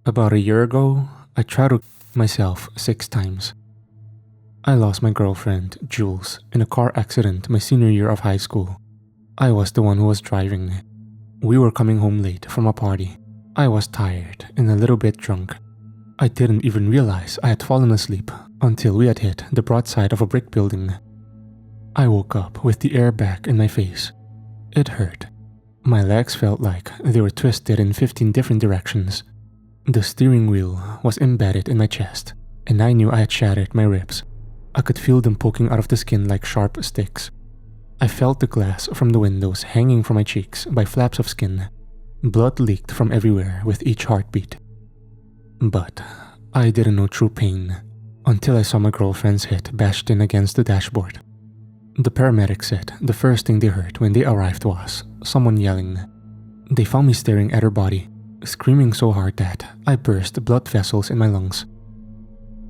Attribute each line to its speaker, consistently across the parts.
Speaker 1: About a year ago, I tried to myself 6 times. I lost my girlfriend, Jules, in a car accident my senior year of high school. I was the one who was driving. We were coming home late from a party. I was tired and a little bit drunk. I didn't even realize I had fallen asleep until we had hit the broadside of a brick building. I woke up with the air back in my face. It hurt. My legs felt like they were twisted in 15 different directions. The steering wheel was embedded in my chest, and I knew I had shattered my ribs. I could feel them poking out of the skin like sharp sticks. I felt the glass from the windows hanging from my cheeks by flaps of skin. Blood leaked from everywhere with each heartbeat. But I didn't know true pain until I saw my girlfriend's head bashed in against the dashboard. The paramedics said the first thing they heard when they arrived was someone yelling. They found me staring at her body, screaming so hard that I burst blood vessels in my lungs.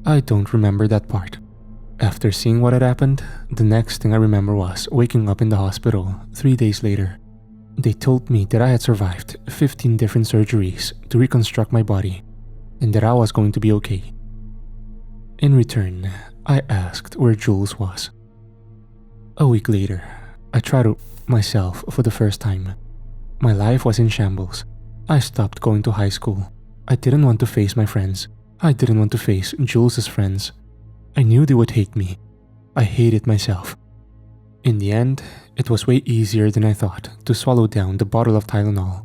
Speaker 1: I don't remember that part. After seeing what had happened, the next thing I remember was waking up in the hospital 3 days later. They told me that I had survived 15 different surgeries to reconstruct my body, and that I was going to be okay. In return, I asked where Jules was. A week later, I tried to myself for the first time. My life was in shambles. I stopped going to high school. I didn't want to face my friends. I didn't want to face Jules's friends. I knew they would hate me. I hated myself. In the end, it was way easier than I thought to swallow down the bottle of Tylenol.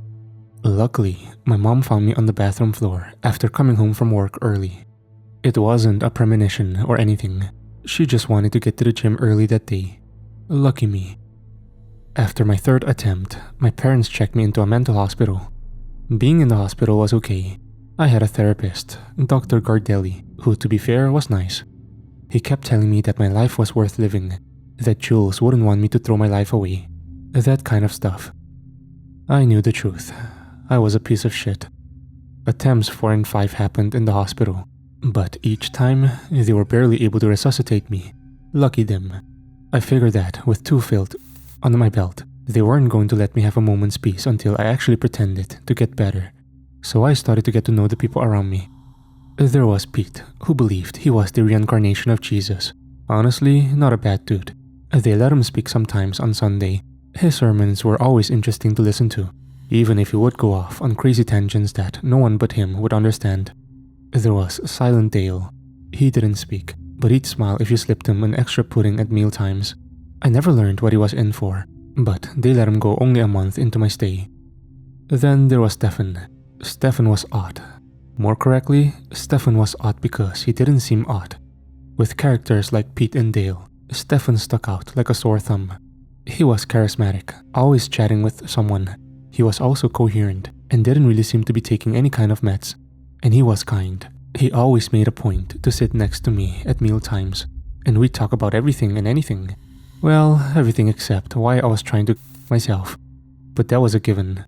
Speaker 1: Luckily, my mom found me on the bathroom floor after coming home from work early. It wasn't a premonition or anything. She just wanted to get to the gym early that day. Lucky me. After my 3rd attempt, my parents checked me into a mental hospital. Being in the hospital was okay. I had a therapist, Dr. Gardelli, who, to be fair, was nice. He kept telling me that my life was worth living, that Jules wouldn't want me to throw my life away, that kind of stuff. I knew the truth. I was a piece of shit. Attempts 4 and 5 happened in the hospital, but each time they were barely able to resuscitate me. Lucky them. I figured that with 2 failed under my belt, they weren't going to let me have a moment's peace until I actually pretended to get better. So I started to get to know the people around me. There was Pete, who believed he was the reincarnation of Jesus. Honestly, not a bad dude. They let him speak sometimes on Sunday. His sermons were always interesting to listen to, even if he would go off on crazy tangents that no one but him would understand. There was Silent Dale. He didn't speak, but he'd smile if you slipped him an extra pudding at mealtimes. I never learned what he was in for, but they let him go only a month into my stay. Then there was Stefan. Stefan was odd. More correctly, Stefan was odd because he didn't seem odd. With characters like Pete and Dale, Stefan stuck out like a sore thumb. He was charismatic, always chatting with someone. He was also coherent and didn't really seem to be taking any kind of meds. And he was kind. He always made a point to sit next to me at mealtimes, and we'd talk about everything and anything. Well, everything except why I was trying to myself. But that was a given.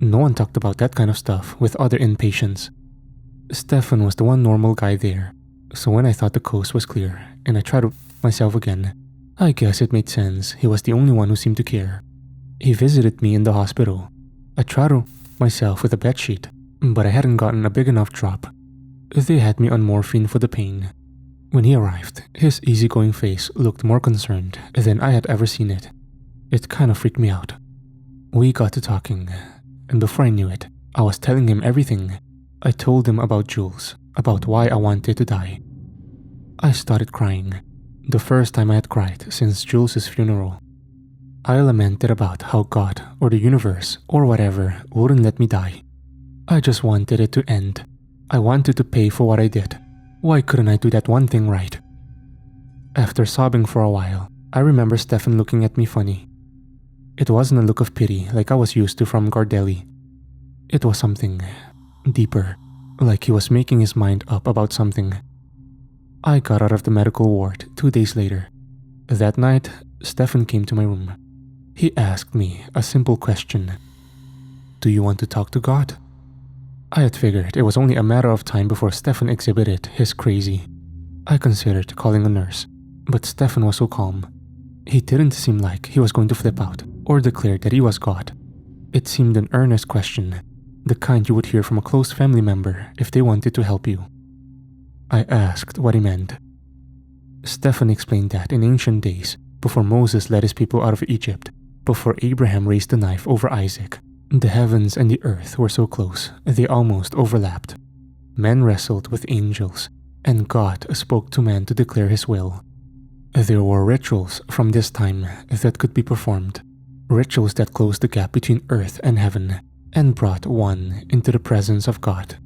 Speaker 1: No one talked about that kind of stuff with other inpatients. Stefan was the one normal guy there, so when I thought the coast was clear and I tried to myself again, I guess it made sense he was the only one who seemed to care. He visited me in the hospital. I tried to myself with a bedsheet, but I hadn't gotten a big enough drop. They had me on morphine for the pain. When he arrived, his easygoing face looked more concerned than I had ever seen it. It kind of freaked me out. We got to talking, and before I knew it, I was telling him everything. I told him about Jules, about why I wanted to die. I started crying, the first time I had cried since Jules's funeral. I lamented about how God or the universe or whatever wouldn't let me die. I just wanted it to end. I wanted to pay for what I did. Why couldn't I do that one thing right? After sobbing for a while, I remember Stefan looking at me funny. It wasn't a look of pity like I was used to from Gardelli. It was something deeper, like he was making his mind up about something. I got out of the medical ward 2 days later. That night, Stefan came to my room. He asked me a simple question. Do you want to talk to God? I had figured it was only a matter of time before Stefan exhibited his crazy. I considered calling a nurse, but Stefan was so calm. He didn't seem like he was going to flip out or declare that he was God. It seemed an earnest question. the kind you would hear from a close family member if they wanted to help you. I asked what he meant. Stefan explained that in ancient days, before Moses led his people out of Egypt, before Abraham raised the knife over Isaac, the heavens and the earth were so close they almost overlapped. Men wrestled with angels, and God spoke to man to declare his will. There were rituals from this time that could be performed, rituals that closed the gap between earth and heaven and brought one into the presence of God.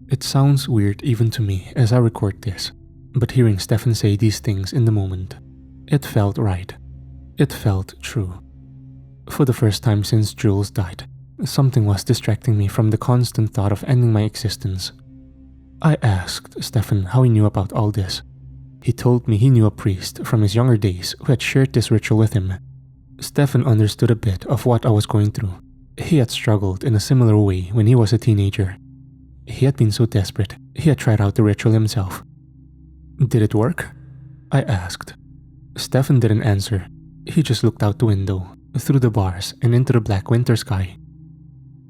Speaker 1: It sounds weird even to me as I record this, but hearing Stefan say these things in the moment, it felt right. It felt true. For the first time since Jules died, something was distracting me from the constant thought of ending my existence. I asked Stefan how he knew about all this. He told me he knew a priest from his younger days who had shared this ritual with him. Stefan understood a bit of what I was going through. He had struggled in a similar way when he was a teenager. He had been so desperate, he had tried out the ritual himself. Did it work? I asked. Stefan didn't answer. He just looked out the window, through the bars and into the black winter sky.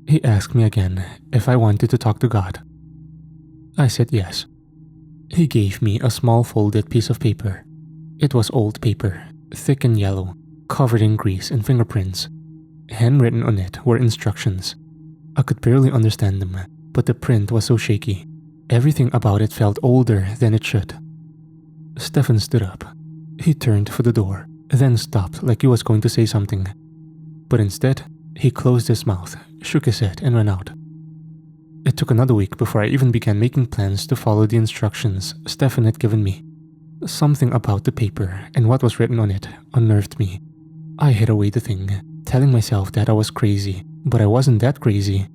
Speaker 1: He asked me again if I wanted to talk to God. I said yes. He gave me a small folded piece of paper. It was old paper, thick and yellow, covered in grease and fingerprints. Handwritten on it were instructions. I could barely understand them, but the print was so shaky. Everything about it felt older than it should. Stefan stood up. He turned for the door, then stopped like he was going to say something. But instead, he closed his mouth, shook his head, and ran out. It took another week before I even began making plans to follow the instructions Stefan had given me. Something about the paper and what was written on it unnerved me. I hid away the thing, telling myself that I was crazy, but I wasn't that crazy.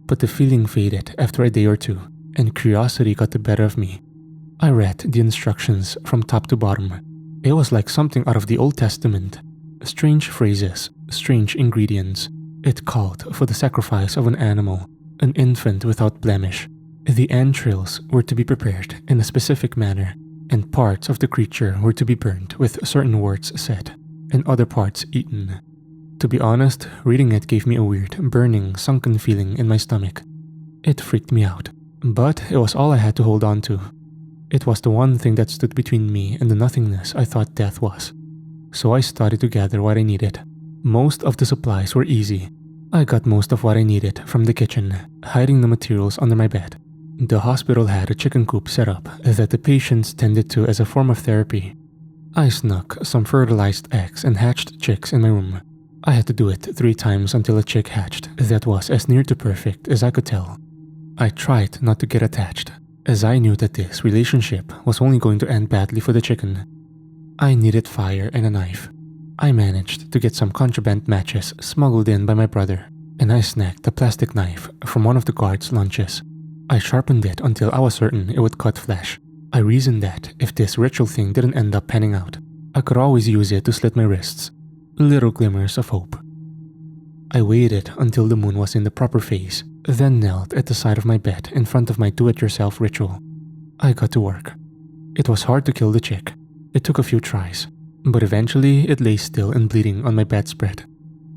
Speaker 1: But the feeling faded after a day or two, and curiosity got the better of me. I read the instructions from top to bottom. It was like something out of the Old Testament. Strange phrases, strange ingredients. It called for the sacrifice of an animal, an infant without blemish. The entrails were to be prepared in a specific manner, and parts of the creature were to be burned with certain words said, and other parts eaten. To be honest, reading it gave me a weird, burning, sunken feeling in my stomach. It freaked me out, but it was all I had to hold on to. It was the one thing that stood between me and the nothingness I thought death was. So I started to gather what I needed. Most of the supplies were easy. I got most of what I needed from the kitchen, hiding the materials under my bed. The hospital had a chicken coop set up that the patients tended to as a form of therapy. I snuck some fertilized eggs and hatched chicks in my room. I had to do it 3 times until a chick hatched that was as near to perfect as I could tell. I tried not to get attached, as I knew that this relationship was only going to end badly for the chicken. I needed fire and a knife. I managed to get some contraband matches smuggled in by my brother, and I snagged a plastic knife from one of the guards' lunches. I sharpened it until I was certain it would cut flesh. I reasoned that if this ritual thing didn't end up panning out, I could always use it to slit my wrists. Little glimmers of hope. I waited until the moon was in the proper phase, then knelt at the side of my bed in front of my do-it-yourself ritual. I got to work. It was hard to kill the chick. It took a few tries, but eventually it lay still and bleeding on my bedspread.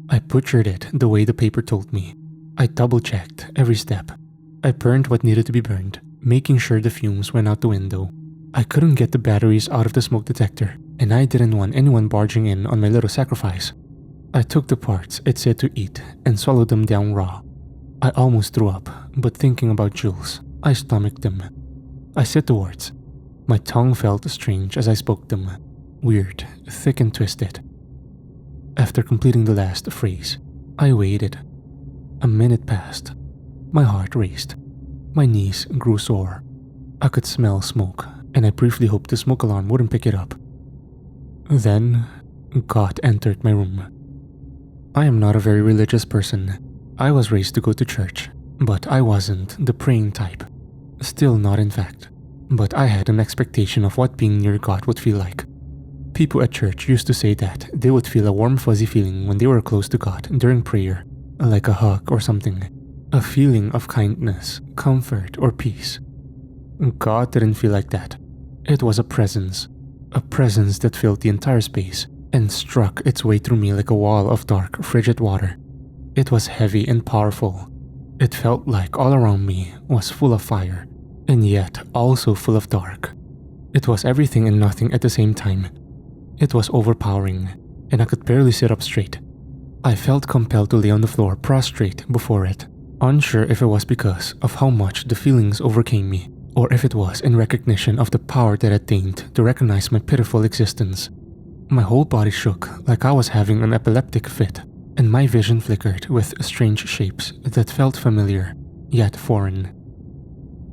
Speaker 1: I butchered it the way the paper told me. I double-checked every step. I burned what needed to be burned, making sure the fumes went out the window. I couldn't get the batteries out of the smoke detector, and I didn't want anyone barging in on my little sacrifice. I took the parts it said to eat and swallowed them down raw. I almost threw up, but thinking about Jules, I stomached them. I said the words. My tongue felt strange as I spoke them, weird, thick and twisted. After completing the last phrase, I waited. A minute passed. My heart raced. My knees grew sore. I could smell smoke, and I briefly hoped the smoke alarm wouldn't pick it up. Then, God entered my room. I am not a very religious person. I was raised to go to church, but I wasn't the praying type. Still not, in fact. But I had an expectation of what being near God would feel like. People at church used to say that they would feel a warm fuzzy feeling when they were close to God during prayer, like a hug or something. A feeling of kindness, comfort, or peace. God didn't feel like that. It was a presence that filled the entire space and struck its way through me like a wall of dark, frigid water. It was heavy and powerful. It felt like all around me was full of fire, and yet also full of dark. It was everything and nothing at the same time. It was overpowering, and I could barely sit up straight. I felt compelled to lay on the floor prostrate before it, unsure if it was because of how much the feelings overcame me, or if it was in recognition of the power that had deigned to recognize my pitiful existence. My whole body shook like I was having an epileptic fit, and my vision flickered with strange shapes that felt familiar, yet foreign.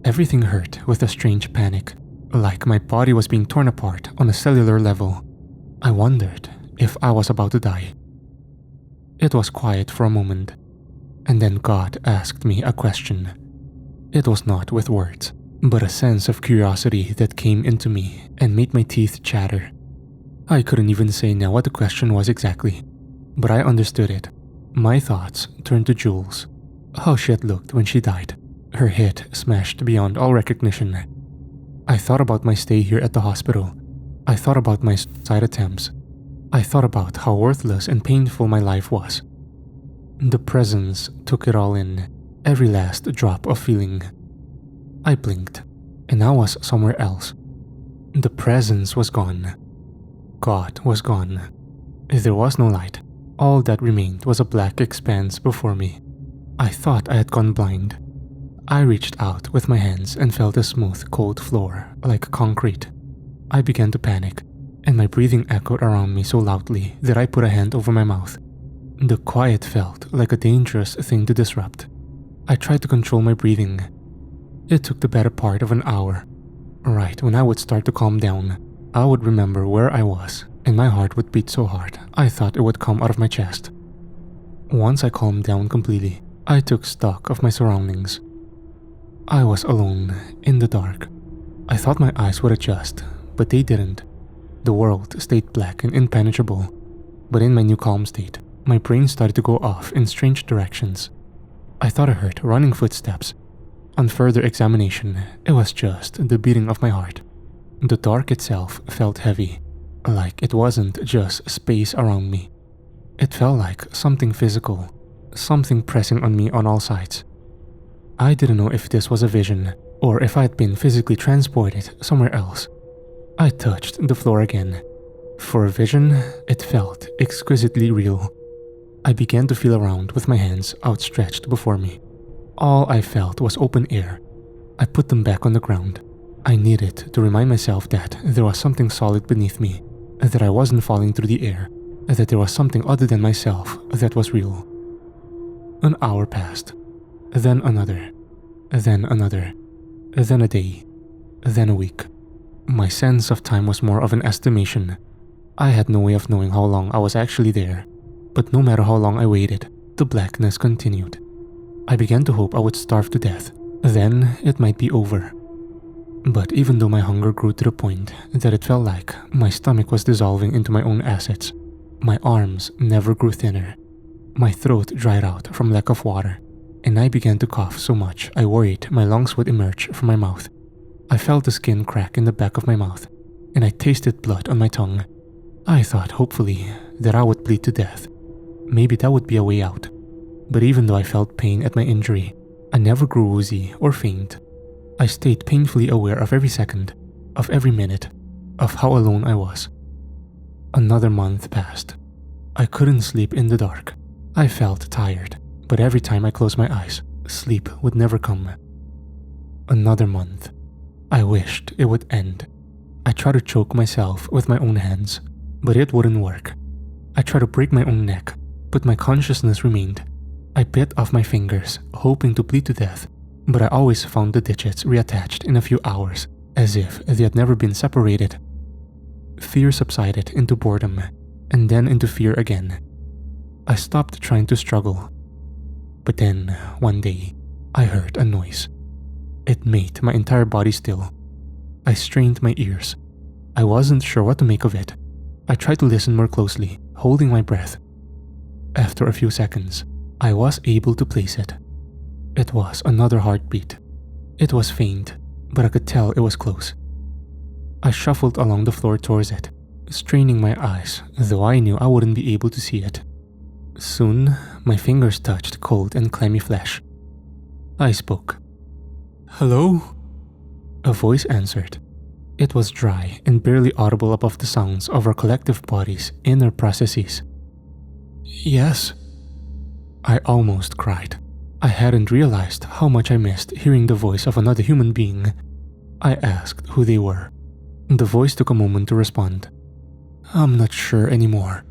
Speaker 1: Everything hurt with a strange panic, like my body was being torn apart on a cellular level. I wondered if I was about to die. It was quiet for a moment, and then God asked me a question. It was not with words, but a sense of curiosity that came into me and made my teeth chatter. I couldn't even say now what the question was exactly, but I understood it. My thoughts turned to Jules, how she had looked when she died, her head smashed beyond all recognition. I thought about my stay here at the hospital. I thought about my suicide attempts. I thought about how worthless and painful my life was. The presence took it all in, every last drop of feeling. I blinked, and I was somewhere else. The presence was gone. God was gone. There was no light. All that remained was a black expanse before me. I thought I had gone blind. I reached out with my hands and felt a smooth, cold floor, like concrete. I began to panic, and my breathing echoed around me so loudly that I put a hand over my mouth. The quiet felt like a dangerous thing to disrupt. I tried to control my breathing. It took the better part of an hour. Right when I would start to calm down, I would remember where I was, and my heart would beat so hard I thought it would come out of my chest. Once I calmed down completely, I took stock of my surroundings. I was alone, in the dark. I thought my eyes would adjust, but they didn't. The world stayed black and impenetrable. But in my new calm state, my brain started to go off in strange directions. I thought I heard running footsteps. On further examination, it was just the beating of my heart. The dark itself felt heavy, like it wasn't just space around me. It felt like something physical, something pressing on me on all sides. I didn't know if this was a vision, or if I had been physically transported somewhere else. I touched the floor again. For a vision, it felt exquisitely real. I began to feel around with my hands outstretched before me. All I felt was open air. I put them back on the ground. I needed to remind myself that there was something solid beneath me, that I wasn't falling through the air, that there was something other than myself that was real. An hour passed, then another, then another, then a day, then a week. My sense of time was more of an estimation. I had no way of knowing how long I was actually there, but no matter how long I waited, the blackness continued. I began to hope I would starve to death, then it might be over. But even though my hunger grew to the point that it felt like my stomach was dissolving into my own acids, my arms never grew thinner. My throat dried out from lack of water, and I began to cough so much I worried my lungs would emerge from my mouth. I felt the skin crack in the back of my mouth, and I tasted blood on my tongue. I thought hopefully that I would bleed to death. Maybe that would be a way out. But even though I felt pain at my injury, I never grew woozy or faint. I stayed painfully aware of every second, of every minute, of how alone I was. Another month passed. I couldn't sleep in the dark. I felt tired, but every time I closed my eyes, sleep would never come. Another month. I wished it would end. I tried to choke myself with my own hands, but it wouldn't work. I tried to break my own neck, but my consciousness remained. I bit off my fingers, hoping to bleed to death, but I always found the digits reattached in a few hours, as if they had never been separated. Fear subsided into boredom, and then into fear again. I stopped trying to struggle. But then, one day, I heard a noise. It made my entire body still. I strained my ears. I wasn't sure what to make of it. I tried to listen more closely, holding my breath. After a few seconds, I was able to place it. It was another heartbeat. It was faint, but I could tell it was close. I shuffled along the floor towards it, straining my eyes, though I knew I wouldn't be able to see it. Soon, my fingers touched cold and clammy flesh. I spoke. "Hello?" A voice answered. It was dry and barely audible above the sounds of our collective bodies' inner processes. "Yes." I almost cried. I hadn't realized how much I missed hearing the voice of another human being. I asked who they were. The voice took a moment to respond. "I'm not sure anymore."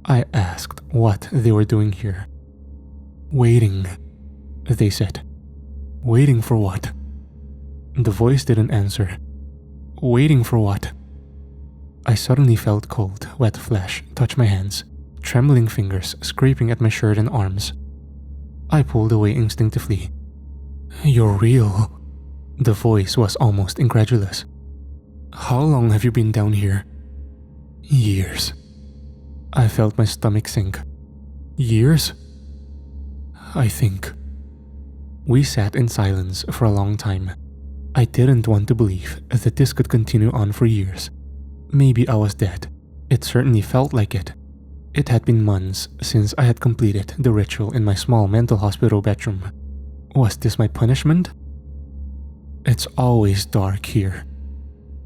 Speaker 1: I asked what they were doing here. "Waiting," they said. "Waiting for what?" The voice didn't answer. "Waiting for what?" I suddenly felt cold, wet flesh touch my hands, trembling fingers scraping at my shirt and arms. I pulled away instinctively. "You're real." The voice was almost incredulous. "How long have you been down here?" "Years." I felt my stomach sink. "Years?" "I think." We sat in silence for a long time. I didn't want to believe that this could continue on for years. Maybe I was dead. It certainly felt like it. It had been months since I had completed the ritual in my small mental hospital bedroom. Was this my punishment? "It's always dark here."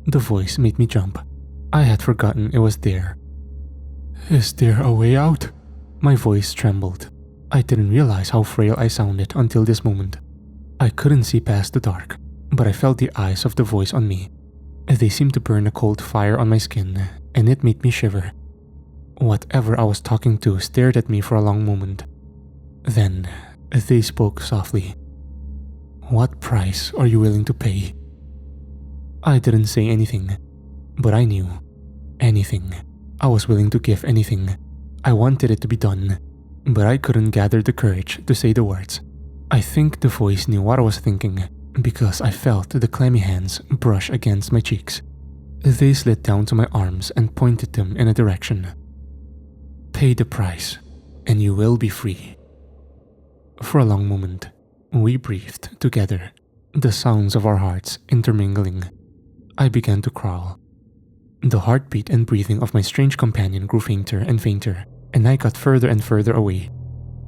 Speaker 1: The voice made me jump. I had forgotten it was there. "Is there a way out?" My voice trembled. I didn't realize how frail I sounded until this moment. I couldn't see past the dark, but I felt the eyes of the voice on me. They seemed to burn a cold fire on my skin, and it made me shiver. Whatever I was talking to stared at me for a long moment. Then, they spoke softly. "What price are you willing to pay?" I didn't say anything, but I knew. Anything. I was willing to give anything. I wanted it to be done, but I couldn't gather the courage to say the words. I think the voice knew what I was thinking, because I felt the clammy hands brush against my cheeks. They slid down to my arms and pointed them in a direction. "Pay the price, and you will be free." For a long moment, we breathed together, the sounds of our hearts intermingling. I began to crawl. The heartbeat and breathing of my strange companion grew fainter and fainter, and I got further and further away.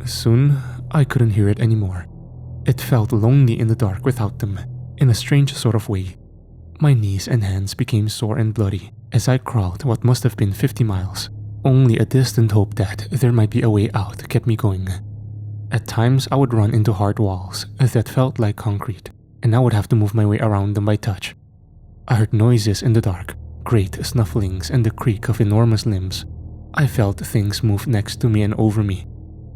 Speaker 1: Soon, I couldn't hear it anymore. It felt lonely in the dark without them, in a strange sort of way. My knees and hands became sore and bloody as I crawled what must have been 50 miles. Only a distant hope that there might be a way out kept me going. At times, I would run into hard walls that felt like concrete, and I would have to move my way around them by touch. I heard noises in the dark, great snufflings and the creak of enormous limbs. I felt things move next to me and over me.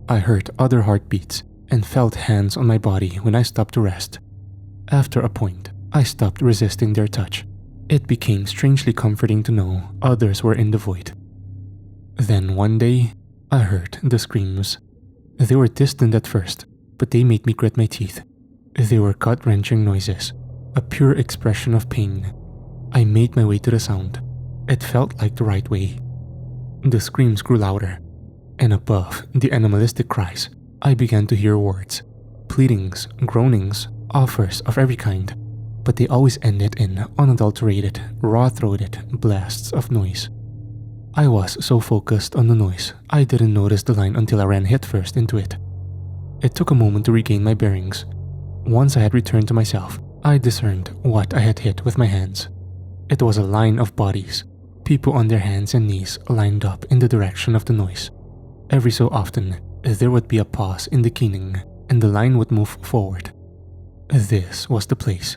Speaker 1: I heard other heartbeats and felt hands on my body when I stopped to rest. After a point, I stopped resisting their touch. It became strangely comforting to know others were in the void. Then one day, I heard the screams. They were distant at first, but they made me grit my teeth. They were gut-wrenching noises, a pure expression of pain. I made my way to the sound. It felt like the right way. The screams grew louder, and above the animalistic cries, I began to hear words, pleadings, groanings, offers of every kind, but they always ended in unadulterated, raw-throated blasts of noise. I was so focused on the noise, I didn't notice the line until I ran headfirst into it. It took a moment to regain my bearings. Once I had returned to myself, I discerned what I had hit with my hands. It was a line of bodies, people on their hands and knees lined up in the direction of the noise. Every so often, there would be a pause in the keening, and the line would move forward. This was the place.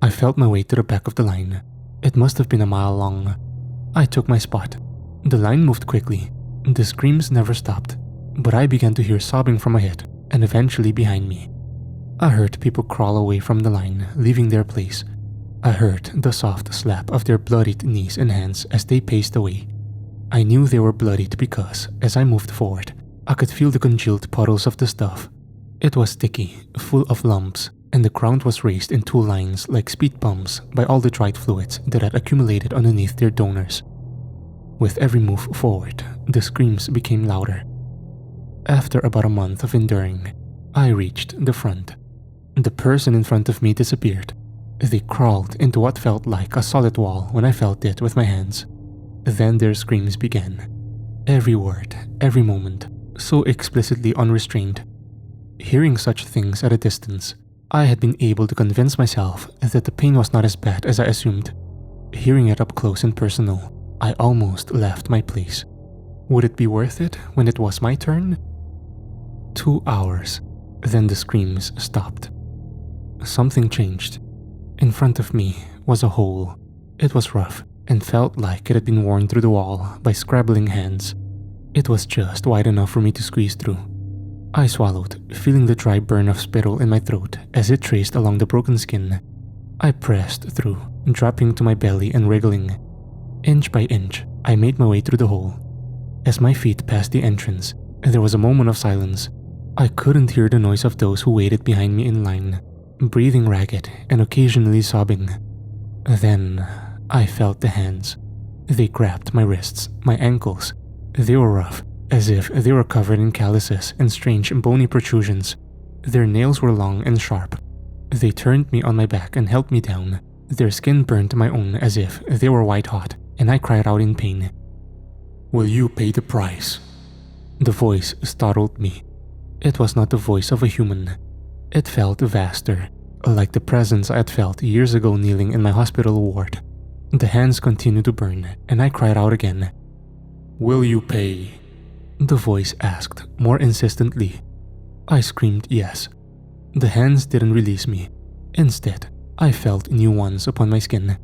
Speaker 1: I felt my way to the back of the line. It must have been a mile long. I took my spot. The line moved quickly. The screams never stopped, but I began to hear sobbing from ahead and eventually behind me. I heard people crawl away from the line, leaving their place. I heard the soft slap of their bloodied knees and hands as they paced away. I knew they were bloodied because, as I moved forward, I could feel the congealed puddles of the stuff. It was sticky, full of lumps, and the ground was raised in two lines like speed bumps by all the dried fluids that had accumulated underneath their donors. With every move forward, the screams became louder. After about a month of enduring, I reached the front. The person in front of me disappeared. They crawled into what felt like a solid wall when I felt it with my hands. Then their screams began. Every word, every moment, so explicitly unrestrained. Hearing such things at a distance, I had been able to convince myself that the pain was not as bad as I assumed. Hearing it up close and personal, I almost left my place. Would it be worth it when it was my turn? 2 hours, then the screams stopped. Something changed. In front of me was a hole. It was rough and felt like it had been worn through the wall by scrabbling hands. It was just wide enough for me to squeeze through. I swallowed, feeling the dry burn of spittle in my throat as it traced along the broken skin. I pressed through, dropping to my belly and wriggling. Inch by inch, I made my way through the hole. As my feet passed the entrance, there was a moment of silence. I couldn't hear the noise of those who waited behind me in line, breathing ragged and occasionally sobbing. Then, I felt the hands. They grabbed my wrists, my ankles. They were rough, as if they were covered in calluses and strange bony protrusions. Their nails were long and sharp. They turned me on my back and held me down. Their skin burned my own as if they were white hot, and I cried out in pain. "Will you pay the price?" The voice startled me. It was not the voice of a human. It felt vaster, like the presence I had felt years ago kneeling in my hospital ward. The hands continued to burn, and I cried out again. "Will you pay?" The voice asked, more insistently. I screamed yes. The hands didn't release me. Instead, I felt new ones upon my skin.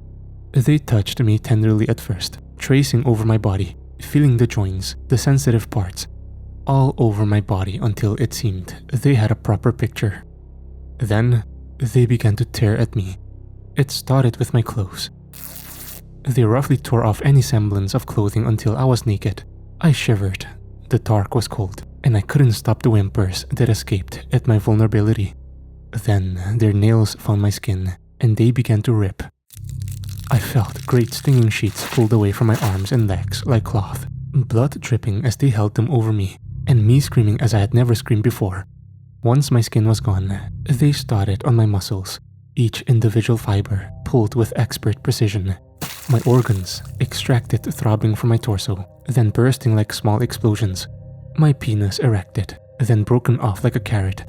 Speaker 1: They touched me tenderly at first, tracing over my body, feeling the joints, the sensitive parts, all over my body until it seemed they had a proper picture. Then, they began to tear at me. It started with my clothes. They roughly tore off any semblance of clothing until I was naked. I shivered. The dark was cold, and I couldn't stop the whimpers that escaped at my vulnerability. Then their nails found my skin, and they began to rip. I felt great stinging sheets pulled away from my arms and legs like cloth, blood dripping as they held them over me, and me screaming as I had never screamed before. Once my skin was gone, they started on my muscles, each individual fiber pulled with expert precision. My organs extracted throbbing from my torso, then bursting like small explosions. My penis erected, then broken off like a carrot.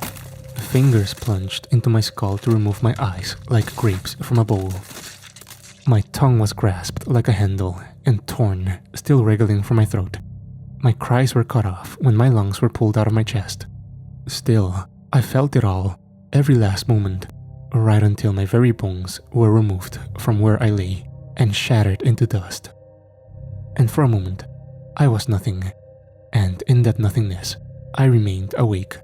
Speaker 1: Fingers plunged into my skull to remove my eyes like grapes from a bowl. My tongue was grasped like a handle and torn, still wriggling from my throat. My cries were cut off when my lungs were pulled out of my chest. Still, I felt it all, every last moment, right until my very bones were removed from where I lay and shattered into dust. And for a moment, I was nothing, and in that nothingness, I remained awake.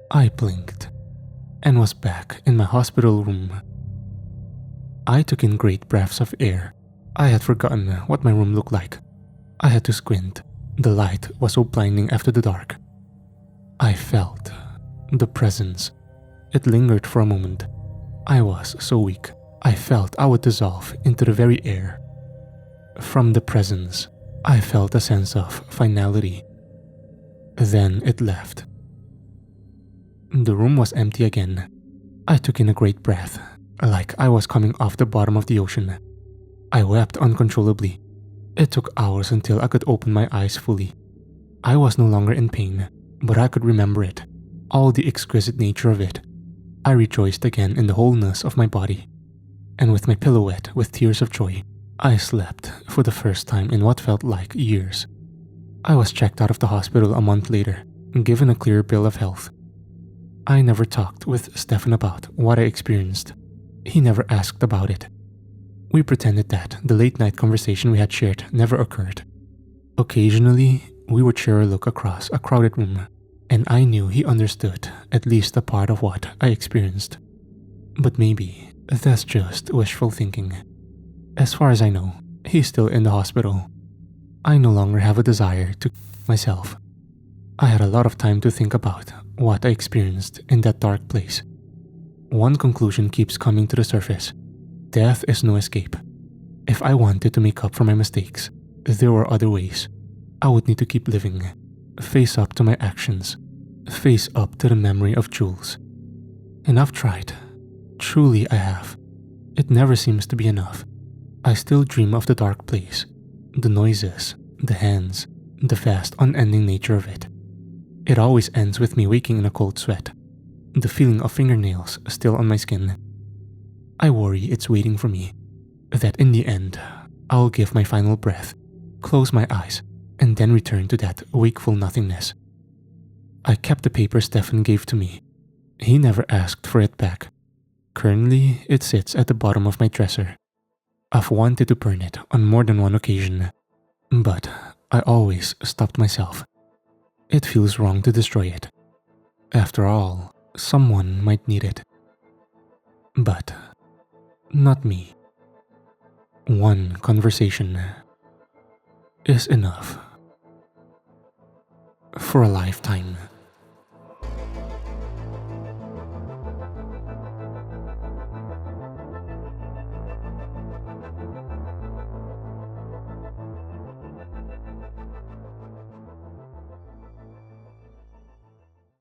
Speaker 1: I blinked, and was back in my hospital room. I took in great breaths of air. I had forgotten what my room looked like. I had to squint. The light was so blinding after the dark. I felt the presence. It lingered for a moment. I was so weak, I felt I would dissolve into the very air. From the presence, I felt a sense of finality. Then it left. The room was empty again. I took in a great breath, like I was coming off the bottom of the ocean. I wept uncontrollably. It took hours until I could open my eyes fully. I was no longer in pain, but I could remember it, all the exquisite nature of it. I rejoiced again in the wholeness of my body, and with my pillow wet with tears of joy, I slept for the first time in what felt like years. I was checked out of the hospital a month later, given a clear bill of health. I never talked with Stefan about what I experienced. He never asked about it. We pretended that the late-night conversation we had shared never occurred. Occasionally, we would share a look across a crowded room, and I knew he understood at least a part of what I experienced. But maybe that's just wishful thinking. As far as I know, he's still in the hospital. I no longer have a desire to myself. I had a lot of time to think about what I experienced in that dark place. One conclusion keeps coming to the surface. Death is no escape. If I wanted to make up for my mistakes, there were other ways. I would need to keep living, face up to my actions, face up to the memory of Jules. And I've tried. Truly I have. It never seems to be enough. I still dream of the dark place, the noises, the hands, the vast unending nature of it. It always ends with me waking in a cold sweat, the feeling of fingernails still on my skin. I worry it's waiting for me, that in the end, I'll give my final breath, close my eyes, and then return to that wakeful nothingness. I kept the paper Stefan gave to me. He never asked for it back. Currently, it sits at the bottom of my dresser. I've wanted to burn it on more than one occasion, but I always stopped myself. It feels wrong to destroy it. After all, someone might need it. But not me. One conversation is enough for a lifetime.